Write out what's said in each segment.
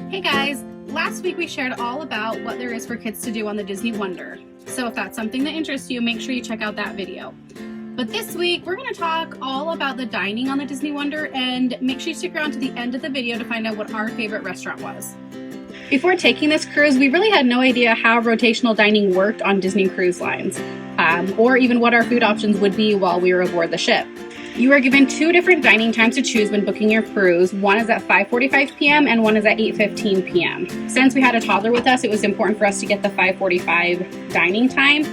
Hey guys, last week we shared all about what there is for kids to do on the Disney Wonder. So if that's something that interests you, make sure you check out that video. But this week we're going to talk all about the dining on the Disney Wonder, and make sure you stick around to the end of the video to find out what our favorite restaurant was. Before taking this cruise, we really had no idea how rotational dining worked on Disney Cruise Lines, or even what our food options would be while we were aboard the ship. You are given two different dining times to choose when booking your cruise. One is at 5:45 p.m. and one is at 8:15 p.m. Since we had a toddler with us, it was important for us to get the 5:45 dining time,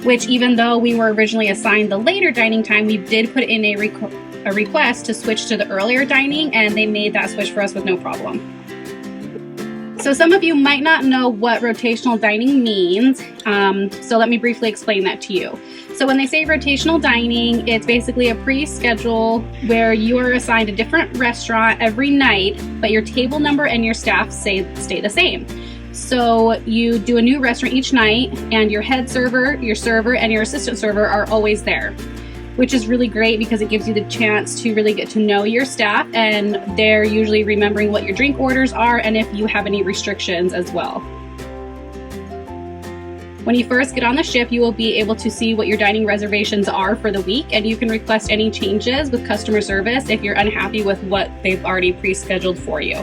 which even though we were originally assigned the later dining time, we did put in a request to switch to the earlier dining, and they made that switch for us with no problem. So some of you might not know what rotational dining means, so let me briefly explain that to you. So when they say rotational dining, it's basically a pre-schedule where you are assigned a different restaurant every night, but your table number and your staff stay the same. So you do a new restaurant each night, and your head server, your server, and your assistant server are always there, which is really great because it gives you the chance to really get to know your staff, and they're usually remembering what your drink orders are and if you have any restrictions as well. When you first get on the ship, you will be able to see what your dining reservations are for the week, and you can request any changes with customer service if you're unhappy with what they've already pre-scheduled for you.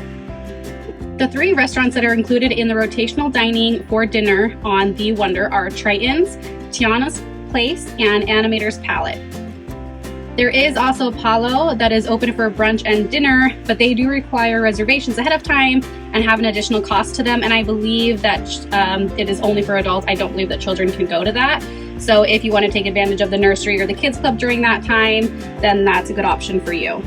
The three restaurants that are included in the rotational dining for dinner on the Wonder are Triton's, Tiana's Place, and Animator's Palette. There is also Apollo that is open for brunch and dinner, but they do require reservations ahead of time and have an additional cost to them, and I believe that it is only for adults. I don't believe that children can go to that. So if you want to take advantage of the nursery or the kids club during that time, then that's a good option for you.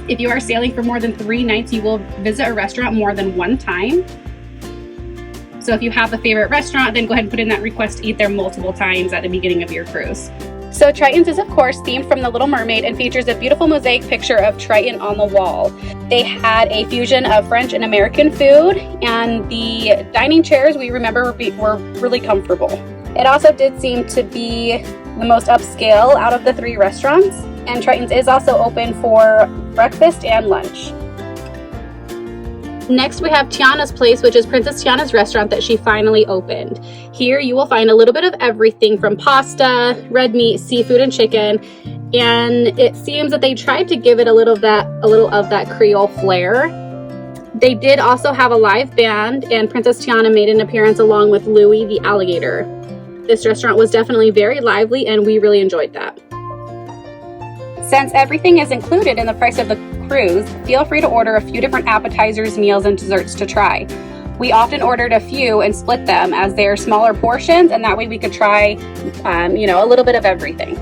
If you are sailing for more than 3 nights, you will visit a restaurant more than one time. So if you have a favorite restaurant, then go ahead and put in that request to eat there multiple times at the beginning of your cruise. So Triton's is of course themed from The Little Mermaid and features a beautiful mosaic picture of Triton on the wall. They had a fusion of French and American food, and the dining chairs we remember were really comfortable. It also did seem to be the most upscale out of the 3 restaurants, and Triton's is also open for breakfast and lunch. Next, we have Tiana's Place, which is Princess Tiana's restaurant that she finally opened. Here you will find a little bit of everything from pasta, red meat, seafood, and chicken. And it seems that they tried to give it a little of that Creole flair. They did also have a live band, and Princess Tiana made an appearance along with Louie the alligator. This restaurant was definitely very lively, and we really enjoyed that. Since everything is included in the price of the cruise, feel free to order a few different appetizers, meals, and desserts to try. We often ordered a few and split them as they are smaller portions, and that way we could try, a little bit of everything.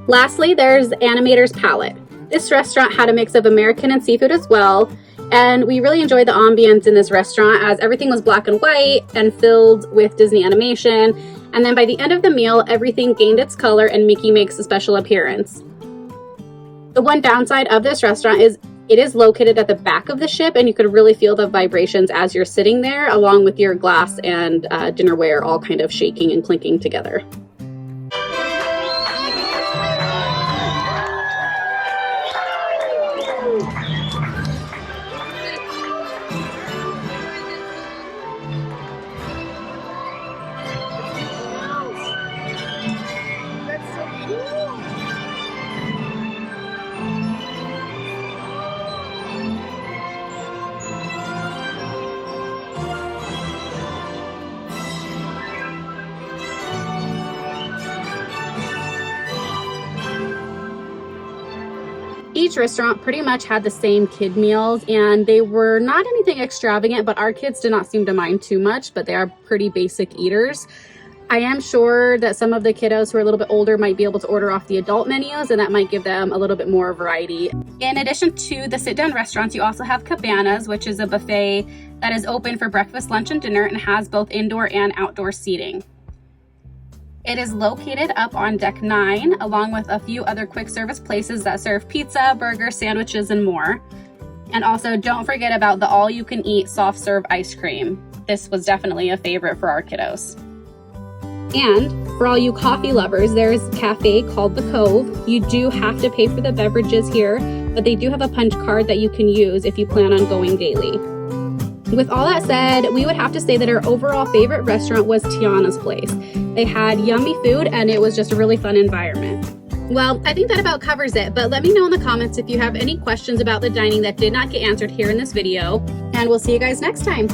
Lastly, there's Animator's Palette. This restaurant had a mix of American and seafood as well, and we really enjoyed the ambience in this restaurant as everything was black and white and filled with Disney animation. And then by the end of the meal, everything gained its color and Mickey makes a special appearance. The one downside of this restaurant is it is located at the back of the ship, and you could really feel the vibrations as you're sitting there, along with your glass and dinnerware all kind of shaking and clinking together. Each restaurant pretty much had the same kid meals, and they were not anything extravagant, but our kids did not seem to mind too much, but they are pretty basic eaters. I am sure that some of the kiddos who are a little bit older might be able to order off the adult menus, and that might give them a little bit more variety. In addition to the sit-down restaurants, you also have cabanas, which is a buffet that is open for breakfast, lunch, and dinner and has both indoor and outdoor seating. It is located up on deck 9, along with a few other quick service places that serve pizza, burgers, sandwiches, and more. And also, don't forget about the all-you-can-eat soft serve ice cream. This was definitely a favorite for our kiddos. And for all you coffee lovers, there's a cafe called The Cove. You do have to pay for the beverages here, but they do have a punch card that you can use if you plan on going daily. With all that said, we would have to say that our overall favorite restaurant was Tiana's place. They had yummy food and it was just a really fun environment. Well, I think that about covers it, but let me know in the comments if you have any questions about the dining that did not get answered here in this video, and we'll see you guys next time.